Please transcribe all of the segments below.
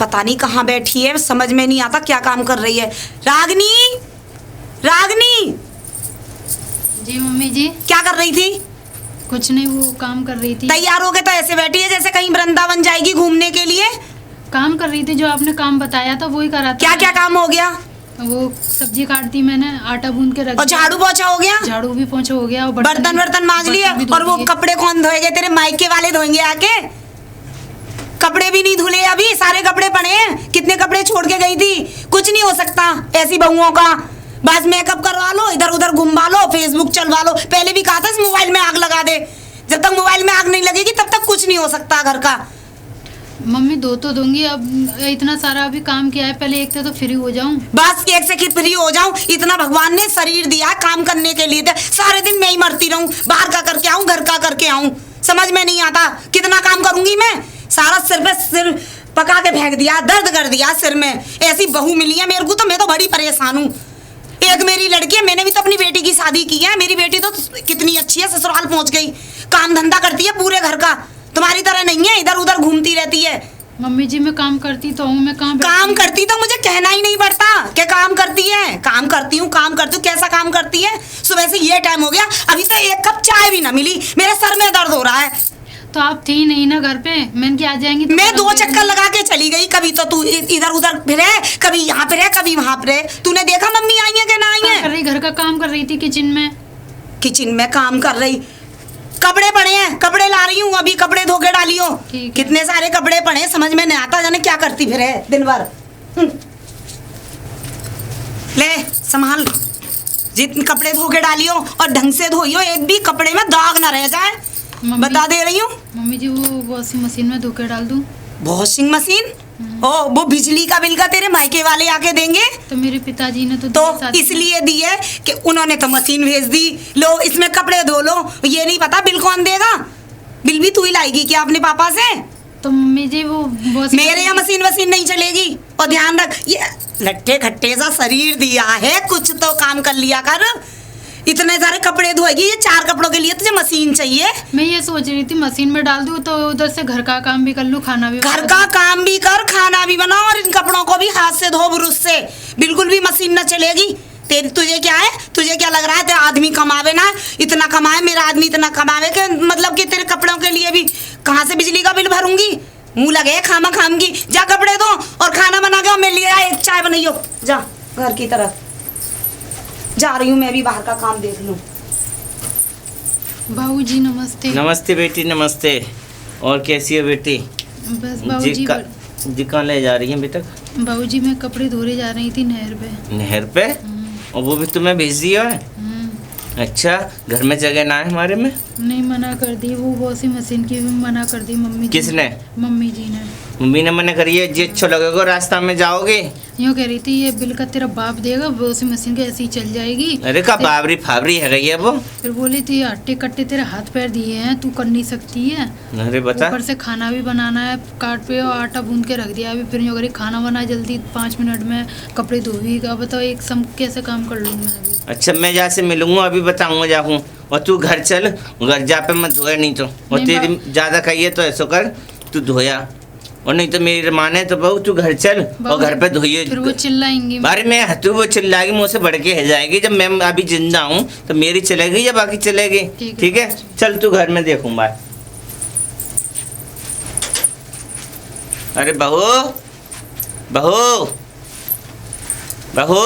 पता नहीं कहाँ बैठी है, समझ में नहीं आता क्या काम कर रही है। रागनी, रागनी। जी मम्मी जी। क्या कर रही थी? कुछ नहीं, वो काम कर रही थी। तैयार हो गए तो ऐसे बैठी है जैसे कहीं वृंदावन जाएगी घूमने के लिए। काम कर रही थी, जो आपने काम बताया था वही करा था। क्या क्या काम हो गया? वो सब्जी काट दी मैंने, आटा गूंद के रख और झाड़ू पोछा हो गया? झाड़ू भी पोछा हो गया। और बर्तन वर्तन मांज लिए? और वो कपड़े कौन धोएंगे? तेरे मायके वाले धोएंगे आके। कपड़े भी नहीं धुले अभी, सारे कपड़े पड़े हैं। कितने कपड़े छोड़ के गई थी? कुछ नहीं हो सकता ऐसी बहुओं का। बस मेकअप करवा लो, इधर उधर घुमा लो, फेसबुक चलवा लो। पहले भी कहा था इस मोबाइल में आग लगा दे। जब तक मोबाइल में आग नहीं लगेगी तब तक कुछ नहीं हो सकता घर का। मम्मी धो तो दूंगी, अब इतना सारा अभी काम किया है, पहले एक तो फ्री हो जाऊं। बस एक से फ्री हो जाऊं, इतना भगवान ने शरीर दिया काम करने के लिए। सारे दिन मैं ही मरती रहूं, बाहर का करके आऊं, घर का करके आऊं। समझ में नहीं आता कितना काम करूंगी मैं। सारा सिर पे सिर पका के फेंक दिया, दर्द कर दिया सिर में। ऐसी बहू मिली है मेरे को तो मैं तो बड़ी परेशान हूँ। एक मेरी लड़की है, मैंने भी तो अपनी बेटी की शादी की है। मेरी बेटी तो कितनी अच्छी है, ससुराल पहुंच गई, काम धंधा करती है पूरे घर का। तुम्हारी तरह नहीं है इधर उधर घूमती रहती है। मम्मी जी मैं काम करती तो हूँ, मैं काम करती तो मुझे कहना ही नहीं पड़ता क्या काम करती है। काम करती हूँ, काम करती हूँ। कैसा काम करती है? सुबह से ये टाइम हो गया, अभी से एक कप चाय भी ना मिली। मेरे सर में दर्द हो रहा है। तो आप थी नहीं ना घर पे, मैंने क्या आ जाएंगी तो मैं 2 चक्कर लगा के चली गई। कभी तो तू इधर उधर फिरे, कभी यहाँ फिरे, कभी वहाँ फिरे। तूने देखा मम्मी आई है कि ना आई है? कर रही, घर का काम कर रही थी किचन में। किचन में काम कर रही? कपड़े पड़े हैं, कपड़े ला रही हूँ अभी, कपड़े धो के डाली हो। कितने सारे कपड़े पड़े हैं, समझ में नहीं आता जाने क्या करती फिर है दिन भर। ले संभाल, जितने कपड़े धो के डालियो और ढंग से धोइयो, एक भी कपड़े में दाग ना रह जाए, बता दे रही हूँ। मम्मी जी वो वॉशिंग मशीन में धो के डाल दूं? Washing machine? ओ वो बिजली का बिल का तेरे मायके वाले आके देंगे? तो मेरे पिताजी ने तो इसलिए दी है कि उन्होंने तो मशीन भेज दी, लो इसमें कपड़े धो लो। ये नहीं पता बिल कौन देगा? बिल भी तू ही लाएगी क्या अपने पापा से? तो मम्मी जी वो मेरे यहाँ मशीन वशीन नहीं चलेगी। और ध्यान रख, ये लट्ठे खट्टे सा शरीर दिया है, कुछ तो काम कर लिया कर। इतने सारे कपड़े धोएगी, ये 4 कपड़ों के लिए तुझे मशीन चाहिए? मैं ये सोच रही थी मशीन में डाल दूं तो उधर से घर का काम भी कर लूं, खाना भी, घर का काम भी कर, खाना भी बनाओ, और इन कपड़ों को भी हाथ से धो ब्रश से। बिल्कुल भी मशीन न चलेगी। तेरी तुझे क्या है? तुझे क्या लग रहा है तेरा आदमी कमावे ना? इतना कमाए मेरा आदमी, इतना कमावे के मतलब कि तेरे कपड़ों के लिए भी कहाँ से बिजली का बिल भरूंगी? मुंह लगे खामा खाम की। जा कपड़े धो और खाना बना के मेरे लिए एक चाय बनाइयो। जा घर की तरफ जा रही हूँ मैं भी, बाहर का काम देख लूँ। बाबूजी नमस्ते। नमस्ते बेटी, नमस्ते। और कैसी है बेटी? बस बाबूजी जी कहाँ ले जा रही हैं बेटा? बाबूजी मैं कपड़े धोने जा रही थी नहर पे। नहर पे? और वो भी तुम्हें भेज दिया है? अच्छा, घर में जगह ना है हमारे में? नहीं, मना कर दी। वो वॉशिंग मशीन की भी मना कर दी मम्मी। किसने? मम्मी जी ने। मम्मी ने मना करी है? जी अच्छा लगेगा रास्ता में जाओगे? यूँ कह रही थी ये बिल का तेरा बाप देगा, वॉशिंग मशीन के ऐसे ही चल जाएगी। अरे का बाबरी फाबरी है गई है वो? फिर बोली थी हट्टे कट्टे तेरे हाथ पैर दिए हैं, तू कर नहीं सकती है। अरे बता। ऊपर से खाना भी बनाना है, काट पे और आटा गूंद के रख दिया अभी। फिर यूँ करी खाना बना जल्दी 5 मिनट में, कपड़े धोएगा। बताओ एक सम कैसे काम कर लूँ मैं अभी? अच्छा मैं जहाँ से मिलूंगा अभी बताऊंगा जाऊँ। और तू घर चल, घर जा पे मत धोया नहीं तो। और तेरी ज्यादा कहिए तो ऐसा कर, तू धोया, और नहीं तो मेरी माने तो बहू तू घर चल और घर पे धोइए। फिर वो चिल्लाएंगी। बारे में हतू वो चिल्लाएगी, मुँह से बढ़ के रह जाएगी। जब मैं अभी जिंदा हूँ तो मेरी चलेगी या बाकी चलेगी? ठीक है चल तू घर में देखूंगा। अरे बहू, बहू, बहू।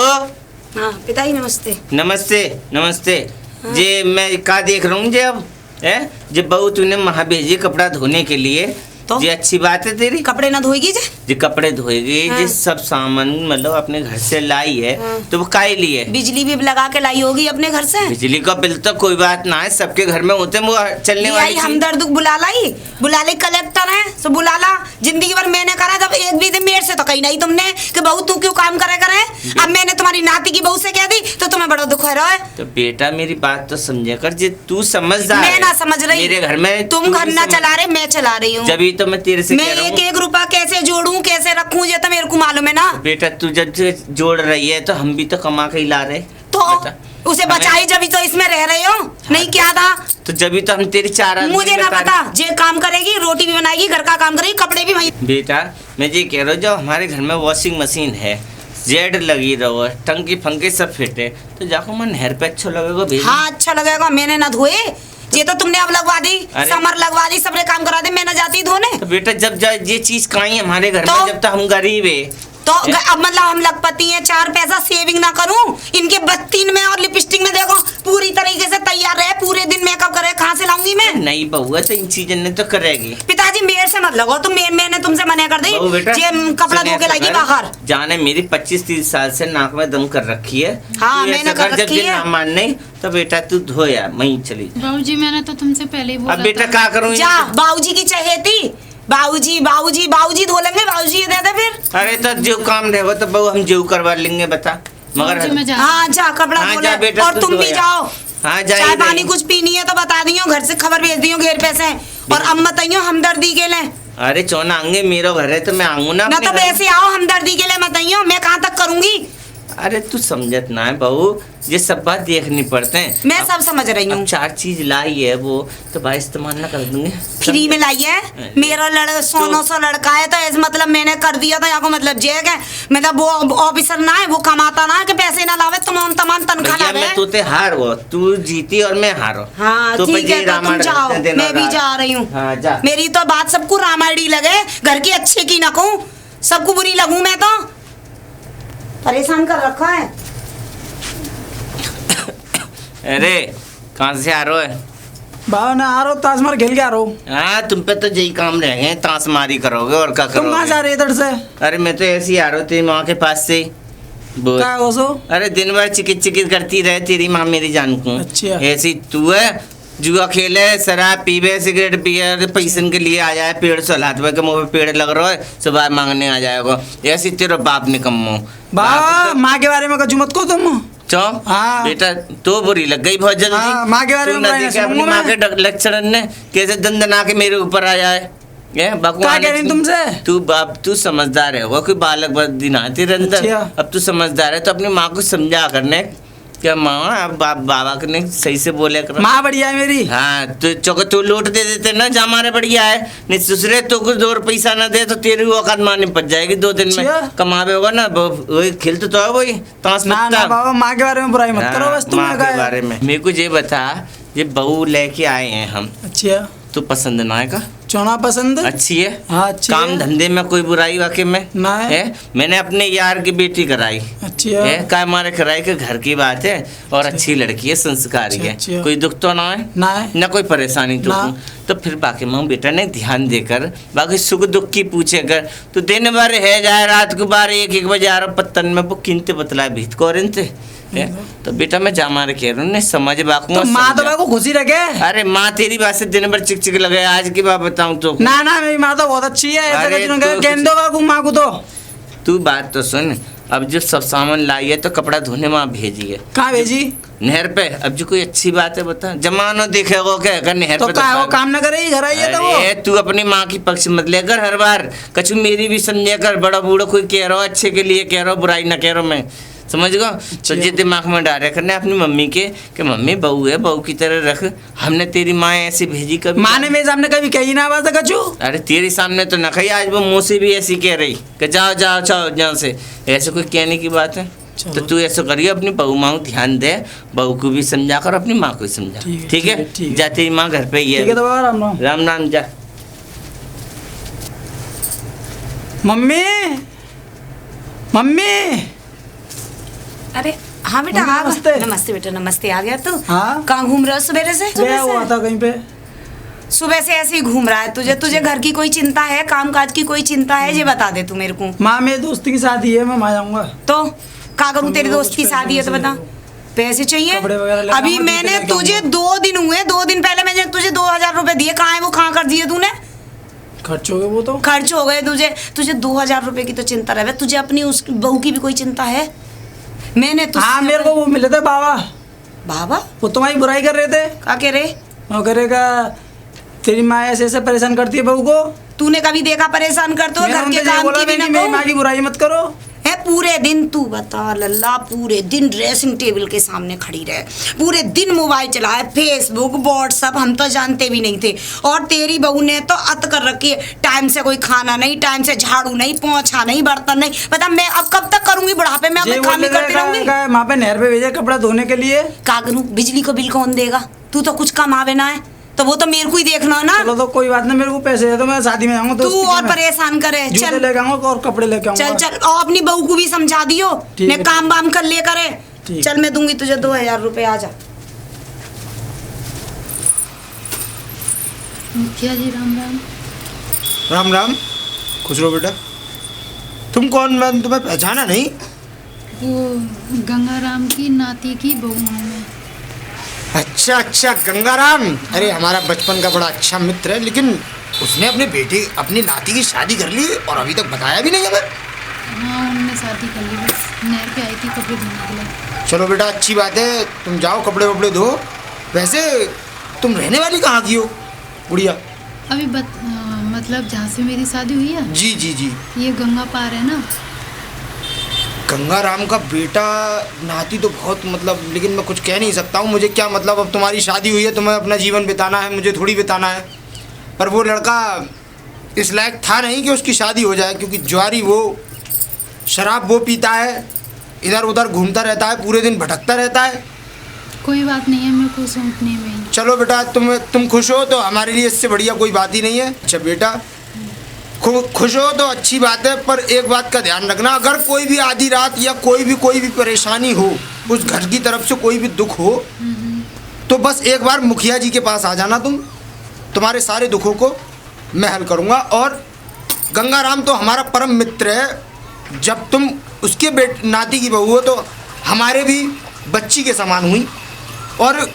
हाँ पिताजी नमस्ते। नमस्ते नमस्ते। हाँ। जे मैं का देख रहा हूँ जे अब है जब बहू तूने वहाँ भेजी कपड़ा धोने के लिए तो ये अच्छी बात है तेरी। कपड़े ना धोएगी जी कपड़े धोएगी। हाँ। जिस सब सामान मतलब अपने घर से लाई है। हाँ। तो वो काहे लिए? बिजली भी लगा के लाई होगी अपने घर से। बिजली का बिल तो कोई बात ना है, सबके घर में होते हैं वो चलने वाली। हमदर्द बुला लाई कलेक्टर है तो बुला ला। जिंदगी भर मैंने करा, जब एक भी दिन मेरे से तो कही नहीं तुमने कि बहू तू क्यों काम करे। अब मैंने तुम्हारी नाती की बहू से कह दी तो तुम्हें बड़ा दुख हो रहा है। तो बेटा मेरी बात तो समझे कर, जे तू समझदार। मैं ना समझ रही। मेरे घर में तुम घर ना चला रहे, मैं चला रही हूँ। जब तो मैं तेरे से मैं एक रुपया कैसे जोड़ूं कैसे रखूं ये तो मेरे को मालूम है ना। बेटा तू जब से जोड़ रही है तो हम भी तो कमा के ही ला रहे। तो बता। उसे बचाई जब तो इसमें रह रहे हो, नहीं क्या था? तो जब तो हम तेरी 4 आदमी मुझे ना बता पता, रहे। जे काम करेगी, रोटी भी बनाएगी, घर का काम करेगी, कपड़े भी वही। बेटा मैं ये कह रहा हूँ, जब हमारे घर में वॉशिंग मशीन है, जेड लगी रहो, टंकी फंकी सब फिट है, तो जाको मन नहर पे अच्छा लगेगा भेज। हाँ अच्छा लगेगा, मैंने ना धोए, ये तो तुमने अब लगवा दी, अरे। समर लगवा दी, सबने काम करा दे, मैं ना जाती धोने। तो बेटा जब ये चीज कहीं हमारे घर तो? में, जब तक हम गरीब है तो अब मतलब हम लखपति हैं, 4 पैसा सेविंग ना करूं? इनके बत्तीन में और लिपस्टिक में देखो पूरी तरीके से तैयार रहे, पूरे दिन मेकअप करे, कहाँ से लाऊंगी मैं? नहीं बउआ, तो इन चीजों ने तो करेगी। पिताजी मेरे से मत लगो तुम, मैंने तुमसे मना कर दी, बहू बेटा, ये कपड़ा सुनिए धो के तो लाएगी कर, बाहर। जाने मेरी 25-30 साल से नाक में दम कर रखी है। हाँ, तू मैंने ऐसा कर जब रखी ये है। ना मानने, तो बेटा तू धोया, मैं चली जा। बाबूजी मैंने तो तुमसे पहले ही बोला अब बेटा था। क्या करूँ? जा बाबूजी की चहेती, बाबूजी बाबूजी बाबूजी धो लेंगे, बाबूजी ये दे दे फिर। अरे तो जो काम रहेगा तो बहू हम जो करवा लेंगे, बता। बाबूजी मैं मगर जा हाँ जा कपड़ा हाँ, धो जा ले, बेटा, और तू तुम भी धोया। जाओ। हाँ, जा ही चाय पानी रही। कुछ पीनी है तो बता दियो, घर से खबर भेज दियो घेर पे से, और अब मत आइयो हमदर्दी के लिए। अरे चौना आएंगे, मेरा घर है तो मैं आऊंगा ना ना अपने तो घर में। वैसे आओ, हमदर्दी के लिए मत आइयो, मैं कहाँ तक करूंगी? अरे तू समझत ना है बहू, ये सब बात देखनी पड़ते हैं। मैं सब समझ रही अब हूँ। 4 चीज लाई है वो, तो भाई इस्तेमाल ना कर दूंगे। फ्री में लाई है, मेरा सोनो सो लड़का है, तो इस मतलब मैंने कर दिया था, या को मतलब जेग है, मतलब वो ऑफिसर ना है, वो कमाता ना है कि पैसे ना लावे, तमाम तनख्वाह भैया लावे। मैं तू ते हार हो, तू जीती और मैं हारो। हाँ तो ठीक बजे है, तो तुम रामायण जाओ, देना मैं भी रात। जा रही हूँ। हाँ जा। मेरी तो बात सबको रामायणी लगे, घर की अच्छे की ना कहूँ, सबको बुरी लगूं मैं तो। परेशान कर रखा है। अरे कहाँ से आ रहे हो? बाबा मैं आ रहा हूँ, ताश मार खेल के आ रहा हूँ। हाँ तुम पे तो यही काम रह गए, ताश मारी करोगे और क्या तुम कहाँ से आ करोगे? रहे इधर से? अरे मैं तो ऐसे ही आ रहा हूँ तेरी माँ के पास से। बोल। क्या हो सो? अरे दिन भर चिकित चिकित करती रहे तेरी माँ मेरी जान को। अच्छा। ऐसी तू है, जुआ खेले, शराब पीबे, सिगरेट पिए, पैसन के लिए आ जाए, पेड़ सलात के मुँह पे पेड़ लग रहा है, सुबह मांगने आ जाएगा। ऐसी तेरा बाप निकम्मो। बाबा माँ के बारे में कछु मत को तुम। चो हाँ। बेटा तो बुरी लग गई बहुत जल्दी। हाँ, माँ के बारे तू में ना बुराई देखे ना अपनी सुनूंगा माँ के मैं। लक्षण ने कैसे दंदना के मेरे ऊपर आ जाए। ये क्या भगवान कह रही तुमसे? तू बाप, तू समझदार है, वो कोई बालक दिन है तेरे अंदर। अच्छा। अब तू समझदार है तो अपनी माँ को समझा करने क्या माँ, अब बाबा के ने सही से बोले कर। माँ बढ़िया है मेरी। हाँ तो चौक तू लौट दे देते ना, जा हमारे बढ़िया है, नहीं दूसरे तो कुछ 2 पैसा ना दे तो तेरी औकात मारने पड़ जाएगी 2 दिन में। अच्छा। कमावे होगा ना, वही खिलते तो है वही ताश ना पत्ता। ना बाबा माँ के बारे में बुराई मत करो, बस हाँ, तुमने माँ कहा के है। बारे में मेरे को ये बता, ये बहू लेके आए हैं हम, अच्छा तो पसंद ना है का? चौना पसंद? अच्छी है? हाँ अच्छी काम है। धंधे में कोई बुराई वाकई में ना है। मैंने अपने यार की बेटी कराई अच्छी है, है। काय मारे कराई के घर की बात है, और अच्छी लड़की है, संस्कारी है, अच्छा। कोई दुख तो ना है ना है। ना कोई परेशानी तो ना। तो फिर बाकी माँ बेटा ने ध्यान देकर बाकी सुख दुख की पूछे कर, तो दिन भर है जाए, रात को 12-1 बजे आ रहा पत्तन में वो किनते बतला भीत को तो बेटा मैं जा मारे कह रहा हूँ, नहीं समझ बाकू तो माँ तो मेरे को खुशी रखे। अरे माँ तेरी बात से दिन भर चिक चिक लगे, आज की बात बताऊं तो ना ना मेरी माँ तो बहुत अच्छी है, ऐसा अरे कछु तो नहीं कहने दो बाबू माँ को तो। तू बात तो सुन, अब जो सब सामान लाई है तो कपड़ा धोने वहाँ भेजी है कहाँ भेजी? नहर पे। अब जो कोई अच्छी बात है बता, जमानो देखेगा क्या अगर नहर तो पे क्या वो काम न करे, घर आई है तो वो। अरे तू अपनी माँ की पक्ष मत लेकर हर बार, कछु मेरी भी समझे कर, बड़ा बूढ़ा कोई कह रहा हो अच्छे के लिए कह रहा हो, बुराई ना कह रहा मैं, समझ गो। तो ये दिमाग में डाले करने अपनी मम्मी के कि मम्मी बहू है, बहू की तरह रख, हमने तेरी माँ ऐसी भेजी कभी? माँ ने मेरे सामने कभी कही ना बात कछु। अरे तेरे सामने तो न कही, आज वो मुँह से भी ऐसी कह रही कि जाओ जाओ जाओ यहाँ से, ऐसे कोई कहने की बात है? तो तू ऐसा करिए, अपनी बहू माँ को ध्यान दे, बहू को भी समझा कर, अपनी माँ को भी समझा, ठीक है? जा तेरी माँ घर पे ही ठीक है तो बाबा राम राम। राम राम जा। Mummy mummy. अरे हाँ बेटा, मम्मी, हाँ नमस्ते। नमस्ते बेटा, नमस्ते। आ गया तू? हाँ। कहाँ घूम रहा है सुबह से? गया हुआ था कहीं पे। सुबह से ऐसे ही घूम रहा है, तुझे घर की कोई चिंता है, काम काज की कोई चिंता है, ये बता दे तू मेरे को। माँ मेरे दोस्त की शादी है, मैं वहाँ जाऊंगा। तो क्या करूँ, तेरे मेरे को दोस्त की कुछ शादी है तो पैसे बता, पैसे चाहिए? कपड़े वगैरह लेके अभी आऊंगा, मैंने जूते लेके तुझे आऊंगा। 2 दिन हुए, 2 दिन पहले मैंने तुझे 2000 रुपए दिए, कहाँ है वो, कहाँ कर दिए तूने? खर्च हो गए वो तो। खर्च हो गए। तुझे 2000 रुपए की तो चिंता रहे, तुझे अपनी उस बहू की भी कोई चिंता है? मैंने तो हाँ मेरे को वो मिले थे बाबा, बाबा वो तुम्हारी बुराई कर रहे थे। क्या कह रहे? वो करेगा तेरी माँ ऐसे ऐसे परेशान करती है बहू को। तूने कभी देखा परेशान करते हो? मैंने घर के उनसे यही काम बोला की भी था ना कि मेरी कहूं? माँ की बुराई मत करो। है पूरे दिन तू बता लल्ला, पूरे दिन ड्रेसिंग टेबल के सामने खड़ी रहे, पूरे दिन मोबाइल चलाए, फेसबुक व्हाट्सअप, हम तो जानते भी नहीं थे। और तेरी बहू ने तो अत कर रखी है, टाइम से कोई खाना नहीं, टाइम से झाड़ू नहीं, पोंछा नहीं, बर्तन नहीं। पता मैं अब कब तक करूंगी बुढ़ापे में? अपने काम ही करती रहूंगी। वहाँ पे नहर पे भेजे कपड़ा धोने के लिए। का करूं? बिजली को बिल कौन देगा? तू तो कुछ कमावे ना है, तो वो तो मेरे को ही देखना है ना। चलो तो कोई बात नहीं, मेरे को पैसे दे दो, मैं शादी में जाऊंगा। तू और परेशान करे। चल लेके आऊंगा और कपड़े लेके आऊंगा। चल चल, और अपनी बहू को भी समझा दियो, मैं काम वाम कर ले करे। चल मैं दूंगी तुझे 2000 रुपए, आ जा। मुखिया जी राम राम। राम राम, खुश रहो बेटा। तुम कौन? मैं तुम्हें पहचाना नहीं। वो गंगाराम की नाती की बहू हूँ मैं। अच्छा अच्छा, गंगाराम। अरे हमारा बचपन का बड़ा अच्छा मित्र है, लेकिन उसने अपने बेटे अपनी नाती की शादी कर ली और अभी तक बताया भी नहीं हमें। हाँ, उन्होंने शादी कर ली, बस नहर पे आई थी कपड़े धोने के लिए। चलो बेटा, अच्छी बात है, तुम जाओ कपड़े वपड़े धो। वैसे तुम रहने वाली कहाँ की हो बुढ़िया? अभी मतलब जहाँ से मेरी शादी हुई है, जी जी जी, ये गंगा पार है ना। गंगाराम का बेटा नाती तो बहुत मतलब, लेकिन मैं कुछ कह नहीं सकता हूँ। मुझे क्या मतलब, अब तुम्हारी शादी हुई है, तुम्हें अपना जीवन बिताना है, मुझे थोड़ी बिताना है। पर वो लड़का इस लायक था नहीं कि उसकी शादी हो जाए, क्योंकि ज्वारी वो, शराब वो पीता है, इधर उधर घूमता रहता है, पूरे दिन भटकता रहता है। कोई बात नहीं है, मैं खुश हूँ अपने में। चलो बेटा, तुम खुश हो तो हमारे लिए इससे बढ़िया कोई बात ही नहीं है। अच्छा बेटा, खुश हो तो अच्छी बात है, पर एक बात का ध्यान रखना, अगर कोई भी आधी रात या कोई भी परेशानी हो, उस घर की तरफ से कोई भी दुख हो, तो बस एक बार मुखिया जी के पास आ जाना। तुम्हारे सारे दुखों को मैं हल करूँगा। और गंगाराम तो हमारा परम मित्र है। जब तुम उसके नाती की बहू हो तो हमारे भी बच्ची के समान हुई। और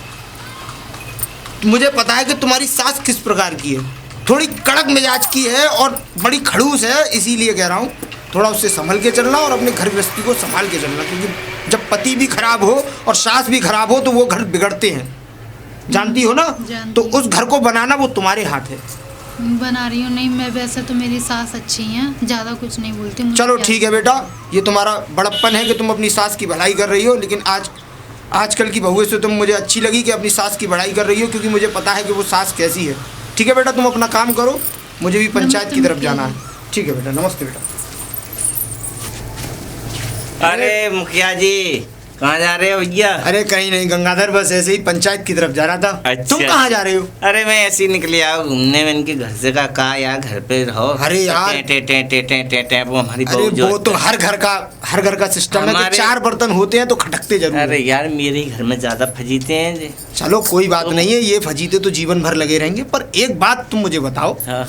मुझे पता है कि तुम्हारी सास किस प्रकार की है, थोड़ी कड़क मिजाज की है और बड़ी खड़ूस है। इसीलिए कह रहा हूँ, थोड़ा उससे संभल के चलना और अपने घर गृहस्थी को संभाल के चलना, क्योंकि जब पति भी खराब हो और सास भी खराब हो तो वो घर बिगड़ते हैं, जानती हो ना। तो उस घर को बनाना वो तुम्हारे हाथ है। बना रही हूँ। नहीं, मैं वैसे तो मेरी सास अच्छी हैं, ज़्यादा कुछ नहीं बोलती मुझे। चलो ठीक है बेटा, ये तुम्हारा बड़प्पन है कि तुम अपनी सास की भलाई कर रही हो, लेकिन आजकल की बहुएं से तुम मुझे अच्छी लगी कि अपनी सास की भलाई कर रही हो, क्योंकि मुझे पता है कि वो सास कैसी है। ठीक है बेटा, तुम अपना काम करो, मुझे भी पंचायत की तरफ जाना है। ठीक है बेटा, नमस्ते बेटा। अरे मुखिया जी, कहाँ जा रहे हो भैया? अरे कहीं नहीं गंगाधर, बस ऐसे ही पंचायत की तरफ जा रहा था। अच्छा, तुम कहाँ जा रहे हो? अरे मैं ऐसे ही निकले आओ घूमने में, इनके घर से कहा यार घर पे रहो। अरे यार, टे वो हमारी अरे वो तो हर घर का सिस्टम है कि 4 बर्तन होते हैं तो खटकते जरूर। अरे यार, मेरे घर में ज्यादा फजीते हैं जी। चलो कोई बात नहीं है, ये फजीते तो जीवन भर लगे रहेंगे। पर एक बात तुम मुझे बताओ, हाँ।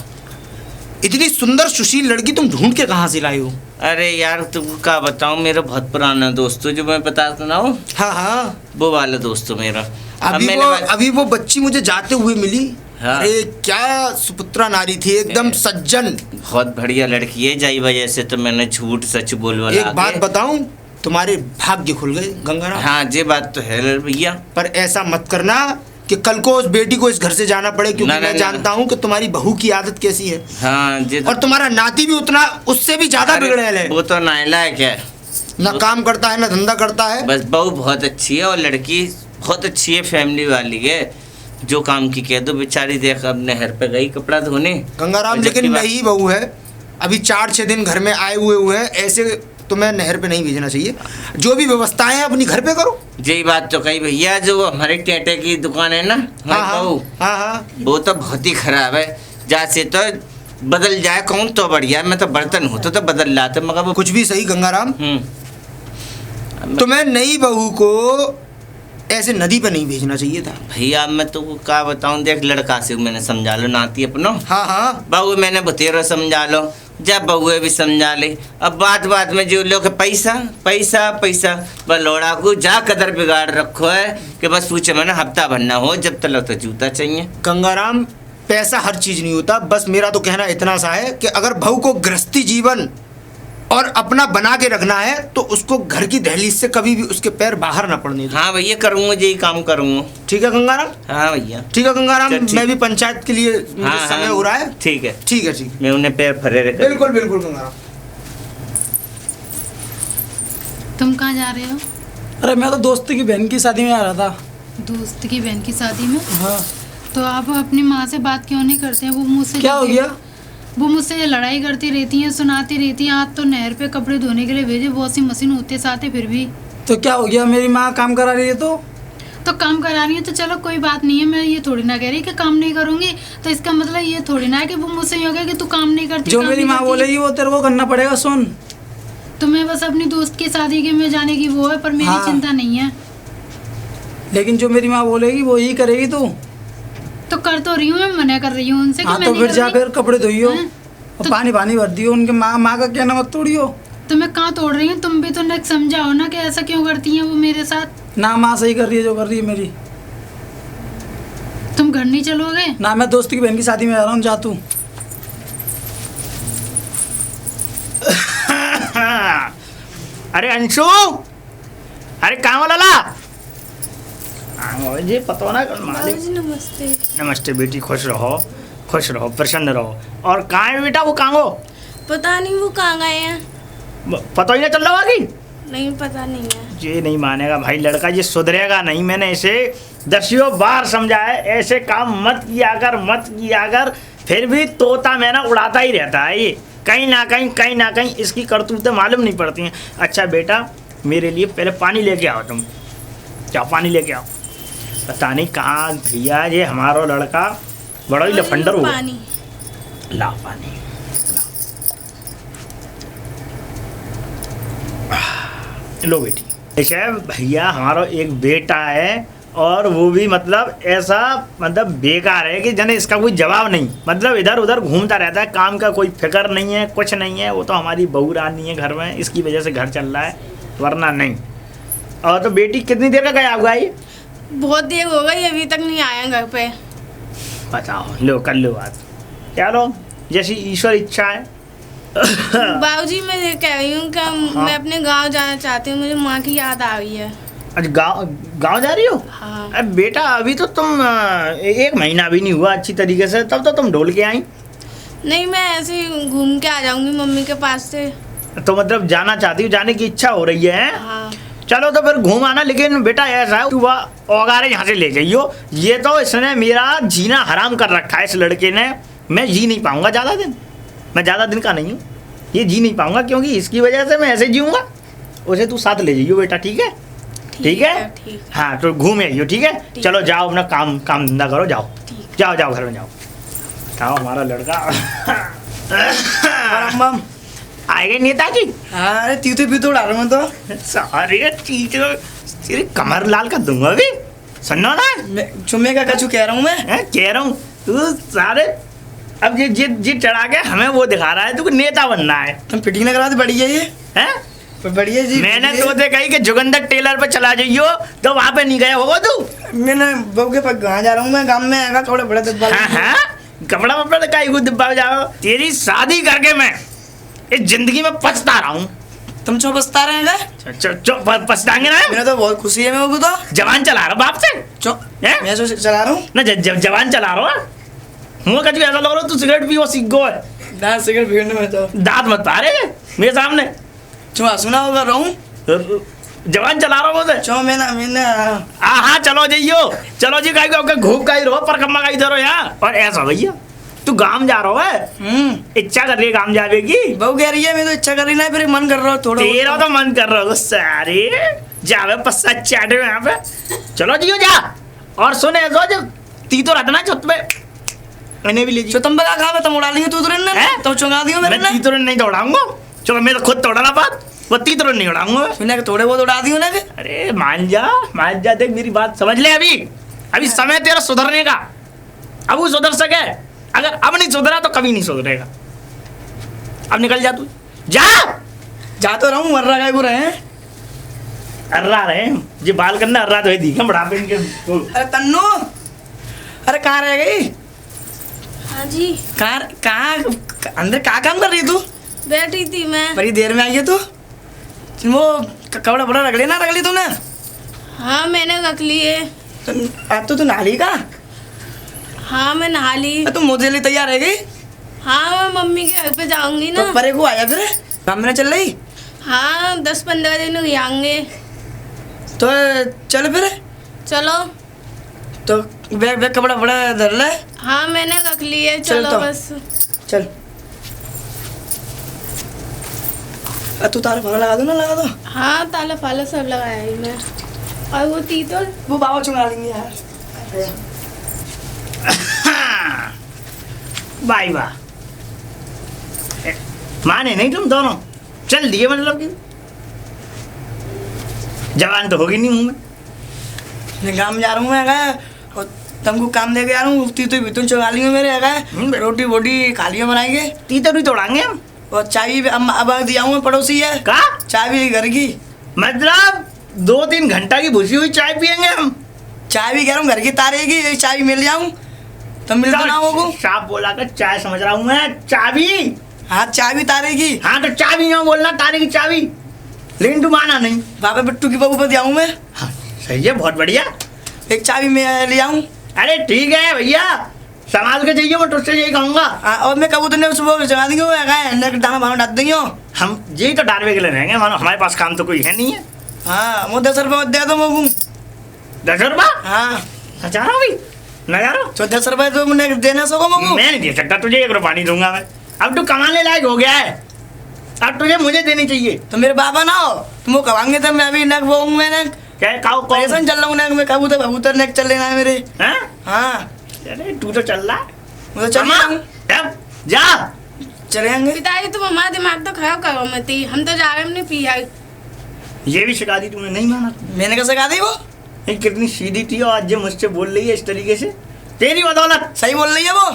इतनी सुंदर सुशील लड़की तुम ढूंढ के कहाँ से लाई हो? अरे यार तुमको क्या बताऊं, मेरा बहुत पुराना दोस्त है, जो मैं बताता ना हूँ। हाँ, वो वाला दोस्त मेरा। अभी वो बच्ची मुझे जाते हुए मिली। हाँ। अरे क्या सुपुत्रा नारी थी, एकदम सज्जन, बहुत बढ़िया लड़की है। जाई वजह से तो मैंने झूठ सच बोलवा। एक बात बताऊं, तुम्हारे भाग्य खुल गए गंगाराम। हाँ, ये बात तो है भैया। पर ऐसा मत करना कि कल को उस बेटी को इस घर से जाना पड़े, क्योंकि मैं जानता हूँ कि तुम्हारी बहू की आदत कैसी है। हाँ, और तुम्हारा नाती भी उतना, उससे भी ज्यादा बिगड़ेल है। वो तो नालायक है, ना काम करता है ना धंधा करता है। बस बहू बहुत अच्छी है और लड़की बहुत अच्छी है, फैमिली वाली है। जो काम की कह दो, बेचारी देख अब नहर पे गई कपड़ा धोने। गंगाराम लेकिन नई बहू है, अभी 4-6 दिन घर में आए हुए हैं, ऐसे तुम्हें नहर पे नहीं भेजना चाहिए। जो भी व्यवस्थाएं हैं अपनी घर पे करो। यही बात तो कही भैया, जो हमारे टेटे की दुकान है ना, हाँ, वो तो बहुत ही खराब है। जैसे तो बदल जाए कौन तो बढ़िया, मैं तो बर्तन होता तो बदल लाते, मगर वो कुछ भी सही गंगाराम। तुम्हें नई बहू को ऐसे नदी पे नहीं भेजना चाहिए था भैया। मैं तो क्या बताऊं, देख लड़का से मैंने समझा लो, नाती अपनो। हाँ, बहू मैंने बतेरो समझा लो, जब बहुए भी समझा ले। अब बात में जो लोग पैसा पैसा पैसा, बलोड़ा को जा कदर बिगाड़ रखो है कि बस पूछे मैंने हफ्ता भरना हो, जब तक तो जूता चाहिए। गंगाराम, पैसा हर चीज नहीं होता। बस मेरा तो कहना इतना सा है कि अगर बहू को गृहस्थी जीवन और अपना बना के रखना है तो उसको घर की दहलीज से कभी भी उसके पैर बाहर ना पड़ने दो। हाँ भैया, करूँगा, यही काम करूँगा। ठीक है गंगाराम? हाँ भैया, ठीक है गंगाराम, मैं भी पंचायत के लिए मुझे समय हो रहा है। ठीक है, ठीक है, मैं उन्हें पैर फरे रहे। बिल्कुल बिल्कुल गंगाराम। तुम कहाँ जा रहे हो? अरे मैं तो दोस्त की बहन की शादी में आ रहा था। दोस्त की बहन की शादी में? हाँ। तो आप अपनी माँ से बात क्यों नहीं करते हैं? वो मुझसे क्या हो गया? वो मुझसे लड़ाई करती रहती हैं, सुनाती रहती हैं। आज तो नहर पे कपड़े धोने के लिए भेजे, वॉशिंग मशीन होते साथ है, फिर भी। तो क्या हो गया? मेरी माँ काम करा रही है तो काम करा रही है तो चलो कोई बात नहीं है। मैं ये थोड़ी ना कह रही कि काम नहीं करूंगी, तो इसका मतलब ये थोड़ी ना है कि वो मुझसे ये हो गया कि तू काम नहीं करती। जो काम मेरी नहीं माँ करती। बोलेगी वो तेरे को करना पड़ेगा। सुन, तो मैं बस अपनी दोस्त की शादी के में जाने की वो है, पर मेरी हाँ। चिंता नहीं है। लेकिन जो मेरी माँ बोलेगी वो ही करेगी तू। तो कर तो रही हूँ, मैं मना कर रही हूँ उनसे कि हाँ मैं तो नहीं फिर कर जा रही। कर कपड़े धोइयो हैं? और पानी भर दियो। उनके माँ का कहना मत तोड़ियो। तो मैं कहाँ तोड़ रही हूँ? तुम भी तो न समझाओ ना कि ऐसा क्यों करती हैं वो मेरे साथ। ना माँ सही कर रही है जो कर रही है मेरी। तुम घर नहीं चलोगे? ना, मैं दोस्त की बहन की शादी में जा रहा हूँ, जा तू। अरे अंशु, अरे कहाँ वाला ला? जी पता ना मालिक। नमस्ते। नमस्ते बेटी, खुश रहो प्रसन्न रहो। और कहाँ है बेटा वो? कहाँ हो? पता नहीं वो कहाँ गए हैं। पता ही नहीं चल रहा कि नहीं पता नहीं है। ये नहीं मानेगा भाई लड़का, ये सुधरेगा नहीं। मैंने इसे दसियों बार समझाया ऐसे काम मत किया कर, फिर भी तोता मैना उड़ाता ही रहता है। ये कहीं ना कहीं इसकी करतूतें मालूम नहीं पड़ती हैं। अच्छा बेटा, मेरे लिए पहले पानी लेके आओ। तुम जाओ पानी लेके आओ। पता नहीं कहाँ भैया, ये हमारा लड़का बड़ा ही लफंडर हो। पानी ला पानी लो बेटी। ऐसा भैया हमारा एक बेटा है, और वो भी मतलब ऐसा मतलब बेकार है कि जने इसका कोई जवाब नहीं। मतलब इधर उधर घूमता रहता है, काम का कोई फिक्र नहीं है, कुछ नहीं है। वो तो हमारी बहू रानी है घर में, इसकी वजह से घर चल रहा है, वरना नहीं। और तो बेटी कितनी देर का गया होगा ये? बहुत देर हो गई, अभी तक नहीं आया घर पे। बताओ, लो कर लो बात। चलो जैसी ईश्वर इच्छा है। बाबूजी मैं ये कह रही हूँ कि मैं अपने गांव जाना चाहती हूँ, मुझे माँ की याद आ रही है। अच्छा गाँव जा रही हो? हाँ। अरे बेटा अभी तो तुम 1 महीना भी नहीं हुआ अच्छी तरीके से, तब तो तुम ढोल के आई। नहीं, मैं ऐसे ही घूम के आ जाऊंगी मम्मी के पास से। तो मतलब जाना चाहती हूँ, जाने की इच्छा हो रही है? हाँ। चलो तो फिर घूम आना। लेकिन बेटा ऐसा है, वह औगारे यहाँ से ले जाइयो। ये तो इसने मेरा जीना हराम कर रखा है, इस लड़के ने। मैं जी नहीं पाऊंगा ज़्यादा दिन, मैं ज़्यादा दिन का नहीं हूँ, ये जी नहीं पाऊंगा, क्योंकि इसकी वजह से मैं ऐसे जीऊँगा। उसे तू साथ ले जाइयो बेटा, ठीक है? ठीक है। हाँ तो घूम आइयो, ठीक है? चलो जाओ अपना काम धंधा करो, जाओ जाओ घर में जाओ। बताओ हमारा लड़का बम आएगा नेताजी। अरे तीते पीते उड़ा रहा हूँ तो। सारे टीचर तेरे कमर लाल कर दूंगा अभी, सुनो ना। चुम्मे का कछु कह रहा हूँ मैं। कह रहा हूँ तू सारे अब ये चढ़ा के हमें वो दिखा रहा है तू नेता बनना है। तुम फिटिंग ना करा दे, बढ़िया ये हैं? बढ़िया जी। मैंने तो दे कही कि जोगिंदर टेलर पे चला जाइयो, तो वहाँ पे नहीं गया होगा तू। मैंने बहू के पास कहाँ जा रहा हूँ मैं, गाँव में आएगा थोड़ा बड़ा डिब्बा। हाँ कपड़ा वपड़ा का ही डिब्बा जाओ। तेरी शादी करके मैं इस जिंदगी में पछता रहा हूँ। तुम चो बसता रहेगा? पछताएंगे ना। मेरा तो बहुत खुशी है मेरे को तो। जवान चला रहा बाप से चो हैं? मैं चला रहा हूँ ना जवान चला रहा हूँ। मुँह कभी ऐसा लग रहा तू सिगरेट पियो सीख गो है। दांत सिगरेट पीने में तो दांत मत पारे मेरे सामने। चो सुना होगा रहूँ जवान चला रहा हूँ मुझे। चो मैंने हाँ चलो जाइयो, चलो जी का घूम का ही रहो, पर कम्मा का इधर हो यहाँ। और ऐसा भैया तू गांव जा रहा है, इच्छा कर रही है गांव जाने की? बहू कह रही है, मैं तो इच्छा कर रही ना, फिर मन कर रहा हूँ थोड़ा। तेरा तो मन कर रहा हो सारे जावे पस्सा चाटे में यहाँ पे। चलो जियो जा। और सुने ऐसा जब ती तो रहता ना छत पे, मैंने भी ले जी। तो तुम बता कहाँ पे तुम उड़ा लियो तू तुरंत ना, तो चुंगा दियो मेरे ना। मैं तीतुरन नहीं दौड़ाऊंगा। चलो मैं तो खुद दौड़ाना बात, वो तीतुरन नहीं उड़ाऊंगा। सुना थोड़े बहुत उड़ा दियो ना। अरे मान जा देख मेरी बात समझ ले। अभी समय तेरा सुधरने का, अब वो सुधर सके। अगर अब नहीं सुधरा तो कभी नहीं सुधरेगा। अब निकल जा, तू जा तो रहा हूँ, मर रहा को रहे अर्रा रहे जी बाल करना अर्रा तो दी बुढ़ापे इनके। अरे तन्नू, अरे कहाँ रह गई? हाँ जी। कहाँ अंदर क्या काम कर रही है तू? बैठी थी मैं। बड़ी देर में आई है तू। वो कपड़ा बड़ा रख ली तूने? हाँ मैंने रख लिए। अब तो तू नहा ली का? हाँ मैं नहा ली। तू मुझे लिए तैयार है गई? हाँ मैं मम्मी के घर पे जाऊंगी ना। तो परे को आया फिर काम में चल रही? हाँ 10-15 दिन हो आएंगे। तो चल फिर। चलो। तो बैग बैग कपड़ा बड़ा धर ले। हाँ मैंने रख लिए, चल चलो तो। बस। चल तू ताला फाला लगा दो ना, लगा दो। हाँ ताला फाला सब लगाया ही मैं। और वो तीतुल वो बाबा चुरा लेंगे यार। बाई वाह, माने नहीं तुम दोनों, चल दिए मतलब कि जवान तो होगी नहीं मुंह में। मैं काम जा रहा हूँ मैं गया और तुमको काम दे के आ रहा हूँ। तीतु भी तुम चुरा लिए मेरे गए, रोटी बोटी खा लिया बनाएंगे। तीतर भी तोड़ाएंगे हम। और चाय भी अब दिया हूँ, पड़ोसी है का चाय भी घर की। मतलब 2-3 घंटा की भूसी हुई चाय पियेंगे हम। चाय भी कह रहा हूँ घर की तारेगी, ये चाय भी मिल जाऊँ तो मिलता ना होगो। साफ बोला कर चाय समझ रहा हूँ मैं, चाबी। हाँ चाय भी तारेगी। हाँ तो चाबी ना बोलना, तारे की चाबी। लेकिन तू माना नहीं। बाबा बिट्टू की बहू पर दिया हूँ मैं। हाँ सही है, बहुत बढ़िया। एक चाबी मैं ले आऊँ। अरे ठीक है भैया, संभाल के चाहिए, मैं तुझसे यही कहूँगा। और मैं कबूतर ने सुबह जगा देंगे, वो दाना भाव डाल देंगे। हम यही तो डालवे के लिए रहेंगे, मानो हमारे पास काम तो कोई है नहीं है। हाँ वो 10 रुपये दे दो मोगू। 10 रुपया हाँ नजारा भाई, नजारा। तो 10 रुपये तो मुझे देना सको मोगू। मैं नहीं दे सकता तुझे, 1 रुपया नहीं दूंगा मैं। अब तू कमाने लायक हो गया है, अब तुझे मुझे देनी चाहिए। तो मेरे बाबा ना हो तुम कमाएंगे तो मैं अभी नक वो मैंने क्या खाओ परेशान चल रहा हूँ ना, मैं कबूतर कबूतर नेक चल लेना है मेरे। हैं? हाँ अरे तू तो चल रहा है। मैं तो चल रहा हूँ। अब जा। चले जाएंगे। पिताजी तुम हमारा दिमाग तो खराब करो मत ही, हम तो जा रहे हैं अपनी पिया। ये भी सिखा दी तूने, नहीं माना। मैंने कैसे कहा दी वो? ये कितनी सीधी थी और आज ये मुझसे बोल रही है इस तरीके से, तेरी बदौलत। सही बोल रही है वो।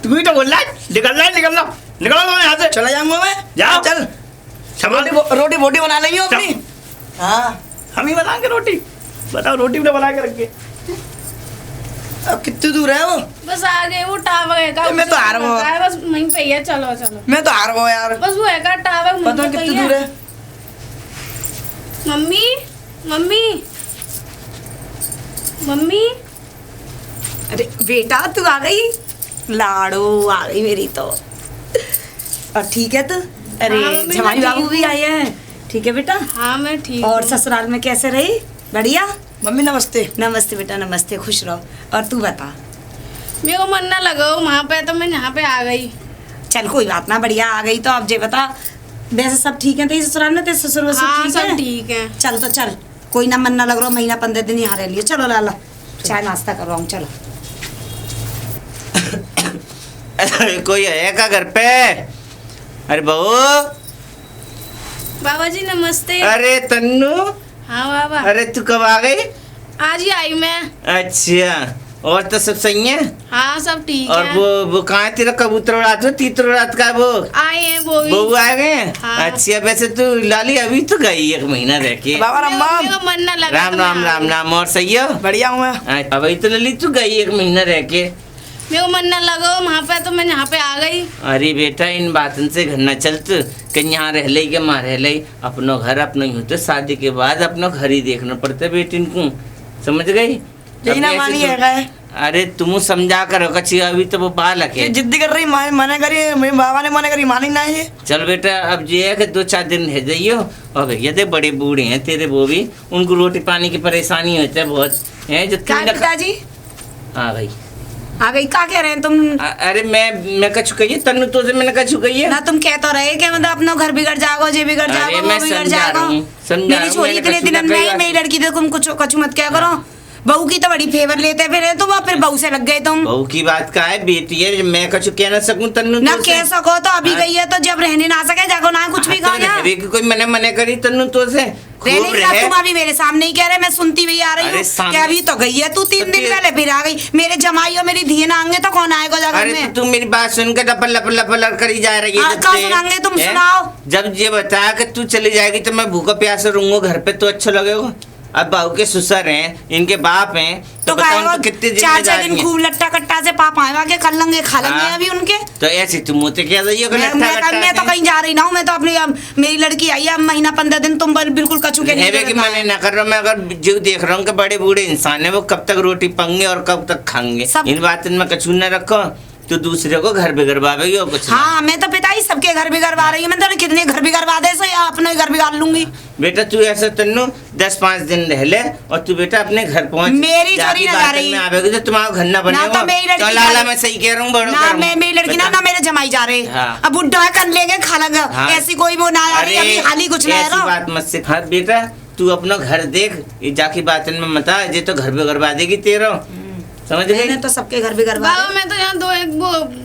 तू ही तो बोल रहा है, निकल रहा है, निकल लो, निकलो तुम यहाँ से। चला जाऊंगा मैं। जाओ। चल संभाल। रोटी बोटी बना लेंगे अपनी। हाँ हम ही बनाएंगे रोटी, बताओ रोटी भी बना के रखिए। अब कितनी दूर है वो? बस आ गए वो टावर है। मैं तो आ रहा हूँ। बस वहीं पे ही है, चलो चलो। मैं तो आ रहा हूँ यार। बस वो है टावर। पता कितनी दूर है? Mummy mummy mummy. अरे बेटा तू आ गई, लाडो आ गई मेरी तो। और ठीक है तू? अरे हाँ, मम्मी, जमाई मैं बाबू ठीक भी हूँ। आए हैं, ठीक है बेटा? हाँ मैं ठीक और हूँ। ससुराल में कैसे रही? बढ़िया। मम्मी नमस्ते। नमस्ते बेटा, नमस्ते, खुश रहो। और तू बता? मेरे को मन ना लगा वहाँ पे, तो मैं यहाँ पे आ गई। चल कोई बात ना, बढ़िया आ गई तो। अब जे बता, वैसे सब ठीक है तेरे ससुराल में? तेरे ससुर वसुर हाँ ठीक सब है? ठीक है। चल तो चल, कोई ना मन ना लग रहा, महीना 15 दिन यहाँ रह लियो। चलो लाला चाय नाश्ता करवाऊँ, चलो। कोई है क्या घर पे? अरे बहू। बाबा जी नमस्ते। अरे तन्नू। हाँ बाबा। अरे तू कब आ गई? आज ही आई मैं। अच्छा, और तो सब सही है? हाँ सब ठीक और है। वो कहाँ है तेरा कबूतर उड़ात हो, तीतर उड़ात का वो? आए हैं वो भी। बहू आ गए? हाँ। अच्छा, वैसे तू लाली अभी तो गई 1 महीना रह के। बाबा मेरे राम को मन ना लगा राम तो मैं राम आ राम गई। राम। और सही हो? बढ़िया हूँ मैं। अब वही तो लली तू गई 1 महीना रह के। मेरे को मन ना लगा वहाँ पे, तो मैं यहाँ पे आ गई। अरे बेटा, इन बातन से घर न चलत, कहीं यहाँ रह ले के माँ रह ले। अपनो घर अपनो ही होते, शादी के बाद अपनो घर ही देखना पड़ता बेटी को, समझ गई? यही ना अभी ऐसे मानी तो- है काय? अरे तुम समझा करो कच्ची, अभी तो वो बालक ये है। जिद्दी कर रही, मना करी, मेरे बाबा ने मना करी, मानी ना ये। चल बेटा, अब ये है कि 2-4 दिन रह जाइयो। और भैया ते बड़े बूढ़े हैं तेरे, वो भी उनको रोटी पानी की परेशानी होती है बहुत है। जो क्या तुम पिताजी हाँ भाई आ गई? क्या कह रहे हैं तुम? अरे मैं कछु कहिए तन्नू, तो से मैंने कछु कहिए ना तुम कह तो रहे कि मतलब अपना घर बिगड़ जाओगे, जे बिगड़ अरे जाओगे, मैं वो बिगड़ समझा जाएगा। रहा हूँ, समझा रहा मेरी हूँ, छोरी मैंने इतने कछु दिन ना में कहा। मेरी लड़की तो तुम कुछ कछु मत क्या करो। बहू की तो बड़ी फेवर लेते फिर तुम, और फिर बहू से लग गए तुम। बहू की बात का है, बेटी है, मैं कछु कह ना सकूं तन्नू ना तो से। कह सको तो अभी हाँ। गई है तो जब रहने ना सके जाको ना कुछ भी हाँ, कहो तो यहाँ। रहने की कोई मने करी तन्नू तो से रहने खूब की बात रहे। तुम अभी मेरे सामने ही कह रहे, मैं सुनती हुई आ रही अरे हूँ सामने- कि अभी तो गई है तू 3 दिन तो पहले फिर आ गई। मेरे जमाई और मेरी धी ना आएंगे तो कौन आएगा जगह अरे में? तो तू मेरी बात सुनकर लपल लपल लपल करी जा रही है हाँ, जब क्या से। सुनाएंगे तुम, हैं? सुनाओ। जब ये बताया कि तू चली जाएगी तो मैं भूखा प्यासा रहूंगा घर पे, तो अच्छा लगेगा। अब बहू के ससुर हैं, इनके बाप हैं, तो बताओ कहेगा उनको कितनी 4-4 जिम्मेदारी दिन है। खूब लट्टा कट्टा से पाप आएगा के खा लेंगे खा लेंगे हाँ। अभी उनके। तो ऐसे तुम मुझे क्या रही हो मैं तो कहीं जा रही ना हूँ, मैं तो अपनी मेरी लड़की आई है, अब महीना 15 दिन तुम बिल्कुल कछु के नहीं कि मैंने ना कर रहा हूँ। मैं अगर जो देख रहा हूँ कि बड़े बूढ़े इंसान है, वो कब तक रोटी पाएंगे और कब तक खाएंगे। सब- इन बातों में कछु न रखो। तो दूसरे को घर बिगड़वाएगी और कुछ नहीं। हाँ मैं तो पिता ही सबके घर बिगड़वा रही हूँ। मैं तो कितने घर बिगड़वा दे से अपने घर बिगाड़ लूंगी। बेटा तू ऐसा तन्नू 10-5 दिन रह ले और तू बेटा अपने घर पहुंच। मेरी चोरी ना जा रही में आवेगी तो तुम्हारा घर ना बनेगा। ना तो मेरी लड़की तो जा लाला रही। मैं सही कह रहा हूँ बड़ों ना मैं मेरी लड़की ना मेरे जमाई जा रहे। हाँ। अब बुढ़ा कर लेंगे खा लगा। हाँ। ऐसी कोई वो ना आ रही अभी हाली कुछ ना ऐसी बात मत से। हाँ बेटा तू अपना घर देख, ये जाके बात में मत आ, ये तो घर बिगड़वा देगी तेरा। समझ मैंने गई? तो सबके घर बिगड़वा बाबा मैं तो यहाँ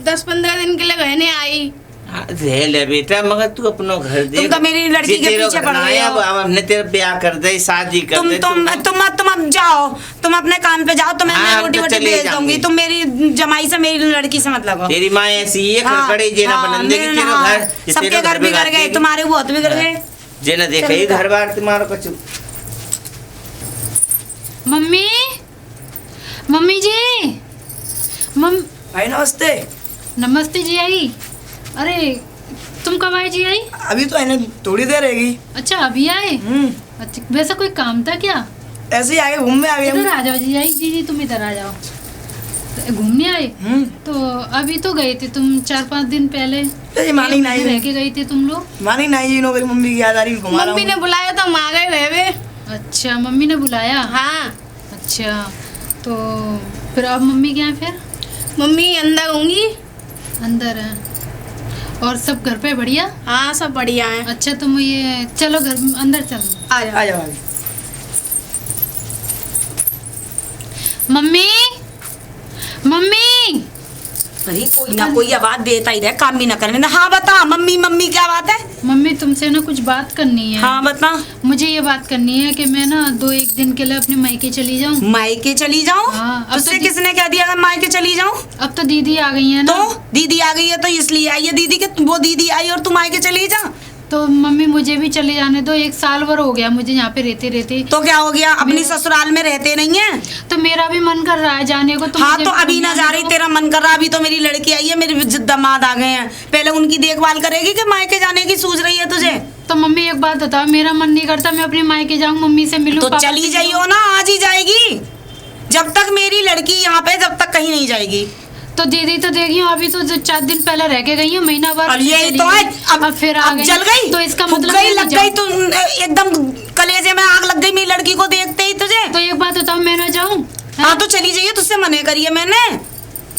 10-15 दिन के लिए रहने आई। हाँ, रह ले बेटा मगर तू अपना घर देख। तो मेरी लड़की के पीछे पड़ रहे हो। अब हमने तेरा ब्याह कर दे, शादी कर दे। तुम अब जाओ, तुम अपने काम पे जाओ। तुम्हें मैं हाँ, रोटी तो वोटी चले भेज जाऊंगी। दूंगी। तुम मेरी जमाई से मेरी लड़की से मत लगो। तेरी माँ ऐसी है खड़खड़ी जेना बनन देगी तेरा हाँ, घर। ये सबके तेरा घर बिगड़ गए, देगी। तुम्हारे बहुत बिगड़ हाँ। गए। जेना देखा ही घर बार तुम्हारा कुछ। मम्मी, मम्मी जी, भाई नमस्ते। नमस्ते जी आई। अरे तुम कब आए जी आई? अभी तो आने थोड़ी देर रहेगी। अच्छा अभी आए? अच्छा वैसा कोई काम था क्या? ऐसे ही आगे घूमने आ गए इधर हम। आ जाओ जी आई। जी तुम इधर आ जाओ। तो घूमने आए? तो अभी तो गए थे तुम 4-5 दिन पहले। जी मानी एक नहीं रह के गए थे तुम लोग। मानी नहीं जी नो मेरी मम्मी की याद आ रही घुमा रहा मम्मी ने हूँ। बुलाया तो हम आ गए हुए। अच्छा मम्मी ने बुलाया? हाँ अच्छा तो फिर अब मम्मी क्या है फिर? मम्मी अंदर होंगी। अंदर है। और सब घर पे बढ़िया? हाँ सब बढ़िया है। अच्छा तुम ये चलो घर अंदर चलो। आ जाओ अभी। मम्मी, मम्मी, अरे कोई ना कोई आवाज देता ही रहे, काम भी ना करने। हाँ बता मम्मी, मम्मी क्या बात है? मम्मी तुमसे ना कुछ बात करनी है। हाँ बता। मुझे ये बात करनी है कि मैं ना 2-1 दिन के लिए अपने मायके चली जाऊँ। मायके चली जाऊँ? हाँ, अब उससे तो किसने कह दिया मायके चली जाऊँ? अब तो दीदी आ गई है ना। तो दीदी आ गई है तो इसलिए आई है दीदी के, वो दीदी आई और तुम मायके चली जा। तो मम्मी मुझे भी चले जाने दो। 1 साल भर हो गया मुझे यहाँ पे रहते रहते। तो क्या हो गया, अपनी ससुराल में रहते नहीं है? तो मेरा भी मन कर रहा है जाने को। तो हाँ मुझे तो भी अभी ना जा जाने रही, दो। तेरा मन कर रहा। अभी तो मेरी लड़की आई है, मेरे दामाद आ गए हैं, पहले उनकी देखभाल करेगी कि मायके जाने की सूझ रही है तुझे? तो मम्मी एक बात बताओ, मेरा मन नहीं करता मैं अपने मायके जाऊँ, मम्मी से मिलूं। तो पापा चली से जाइयो ना, आज ही जाएगी। जब तक मेरी लड़की यहाँ पे, जब तक कहीं नहीं जाएगी। तो दीदी तो देखी हूँ, अभी तो 4 दिन पहले रह के गई हूँ, महीना भर। और यही चली तो है। गई। अब फिर आ अब गई। जल गई तो इसका फूक मतलब गई, मैं लग नहीं गई तो एकदम कलेजे में आग लग गई मेरी लड़की को देखते ही तुझे। तो एक बात बताओ, मैं ना जाऊँ? हाँ तो चली जाइए, तुझसे मने करिए मैंने।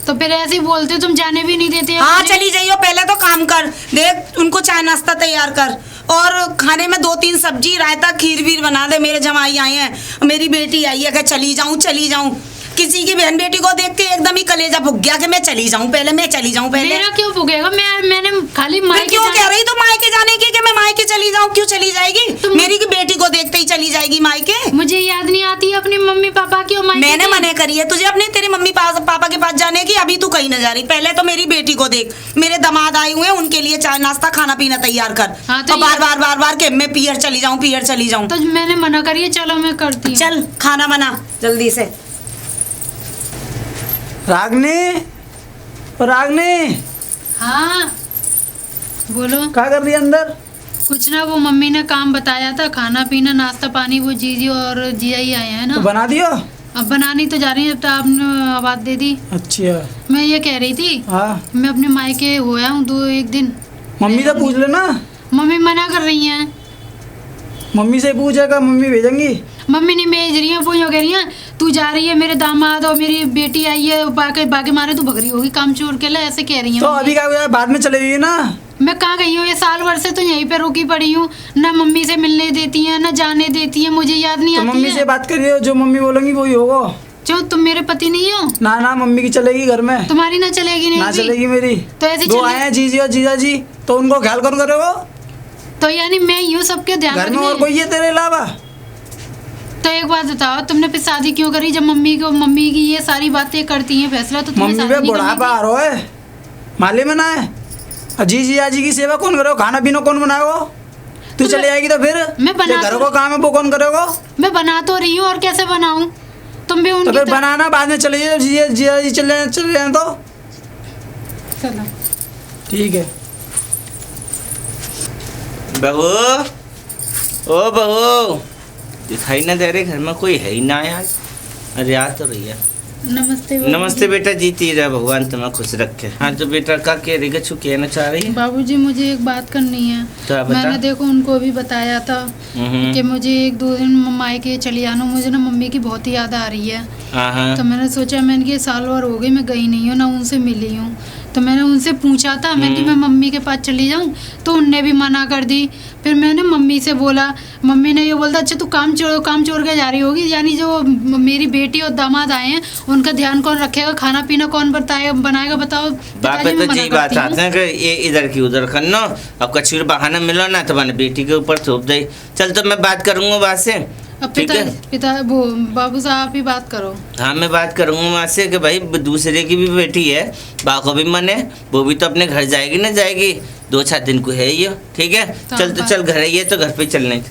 तो फिर ऐसे ही बोलते हो, तुम जाने भी नहीं देते। हाँ चली जाइयो, पहले तो काम कर, देख उनको चाय नाश्ता तैयार कर और खाने में 2-3 सब्जी, रायता, खीर वीर बना दे। मेरे जमाई आए हैं, मेरी बेटी आई है कि चली जाऊं चली जाऊं। किसी की बहन बेटी को देख के एकदम ही कलेजा भुग गया कि मैं चली जाऊं पहले, मैं चली जाऊं पहले। मेरा क्यों फूकेगा? मैंने खाली मैं मायके क्यों कह जाने- रही तो मायके जाने की कि मैं मायके चली जाऊं? क्यों चली जाएगी? तुम- मेरी की बेटी को देखते ही चली जाएगी मायके? मुझे याद नहीं आती है अपनी मम्मी पापा की और मायके मैंने की। मने करी है तुझे अपने तेरे मम्मी पापा के पास जाने की। अभी तू कहीं न जा रही, पहले तो मेरी बेटी को देख। मेरे दामाद आए हुए हैं, उनके लिए चाय नाश्ता खाना पीना तैयार कर। हाँ, तो और बार बार के मैं पियर चली जाऊं, पियर चली जाऊं। तो मैंने मना करी है, चलो मैं करती हूँ। चल खाना बना जल्दी से। रागनी, रागनी हाँ बोलो। क्या कर रही है अंदर? कुछ ना, वो मम्मी ने काम बताया था, खाना पीना नाश्ता पानी, वो जीजी और जिया ही आए हैं तो ना। बना दियो? अब बनानी तो जा रही है, अब तो आपने आवाज दे दी। अच्छा मैं ये कह रही थी, हाँ, मैं अपने मायके होया हूँ 2-1 दिन। मम्मी से पूछ लेना। मम्मी मना कर रही हैं। मम्मी से पूछेगा, मम्मी भेजेंगी। मम्मी नहीं भेज रही है, वो यूँ कह रही है तू जा रही है, मेरे दामाद और मेरी बेटी आई है, बाकी मारे तू भगरी होगी काम चोर के लिए, ऐसे कह रही है। तो अभी क्या हुआ, बाद में चले गई ना। मैं कहाँ गई हूँ? ये साल भर से तो यहीं पे रुकी पड़ी हूँ, ना मम्मी से मिलने देती हैं ना जाने देती हैं, मुझे याद नहीं तो आती मम्मी है। से बात करिए, जो मम्मी बोलेंगी वही होगा। जो तुम मेरे पति नहीं हो? ना ना, मम्मी की चलेगी घर में। तुम्हारी ना चलेगी नहीं ना भी? चलेगी मेरी। तो ऐसे दो चले- आए हैं जीजी और जीजा जी, तो उनको ख्याल कौन करेगा? तो यानी मैं यूँ सबके ध्यान घर में और रखने- कोई है तेरे अलावा? तो एक बात बताओ, तुमने फिर शादी क्यों करी जब मम्मी की ये सारी बातें करती हैं फैसला, तो तुम्हें मम्मी शादी पे नहीं करनी बुढ़ापा आ थी? रहा है, मालूम है ना है। और जीजी आजी की सेवा कौन करेगा? खाना पीना कौन बनाएगा? तू चले जाएगी तो फिर मैं बना जो घर तो- को काम है वो कौन करेगा? मैं बना तो रही हूँ, और कैसे बनाऊँ? तुम भी तो उनकी फिर तरह- बनाना बाद में चले जाइए, जीजा जी चले जाए तो चलो ठीक है। बहू, ओ बहू, दिखाई ना दे रहे घर में कोई है ही ना यार। अरे आ तो रही है। नमस्ते बाबूजी। नमस्ते बेटा, जीती रहा, भगवान तुम्हें खुश रखे। हाँ तो बेटा का कह रही छू कहना चाह रही है? बाबूजी मुझे एक बात करनी है। तो आप बता। मैंने देखो उनको भी बताया था कि मुझे 1-2 दिन मायके चली आना, मुझे ना मम्मी की बहुत ही याद आ रही है। हाँ तो मैंने सोचा, मैंने कि साल भर हो गई मैं गई नहीं हूँ ना उनसे मिली हूँ। तो मैंने उनसे पूछा था, मैंने कि मैं मम्मी के पास चली जाऊँ, तो उनने भी मना कर दी। फिर मैंने मम्मी से बोला, मम्मी ने ये बोला अच्छा तू काम छोड़ के जा रही होगी, यानी जो मेरी बेटी और दामाद आए हैं उनका ध्यान कौन रखेगा, खाना पीना कौन बनाएगा बताओ। बाप पिताजी, मैं तो मना जी बात करती हूँ। आते हैं कि ये इधर की उधर करना, अब कछुर बहाना मिलो ना तो मैंने बेटी के ऊपर थोप दे। चल तो मैं बात करूंगा वहाँ से, अब ठीक है? पिता वो बाबू साहब ही बात करो। हाँ मैं बात करूंगा वहाँ से कि भाई दूसरे की भी बेटी है, बा को भी मन है, वो भी तो अपने घर जाएगी ना, जाएगी 2-4 दिन को है ये, ठीक है? तो चल तो चल घर है ये तो घर पे चलने।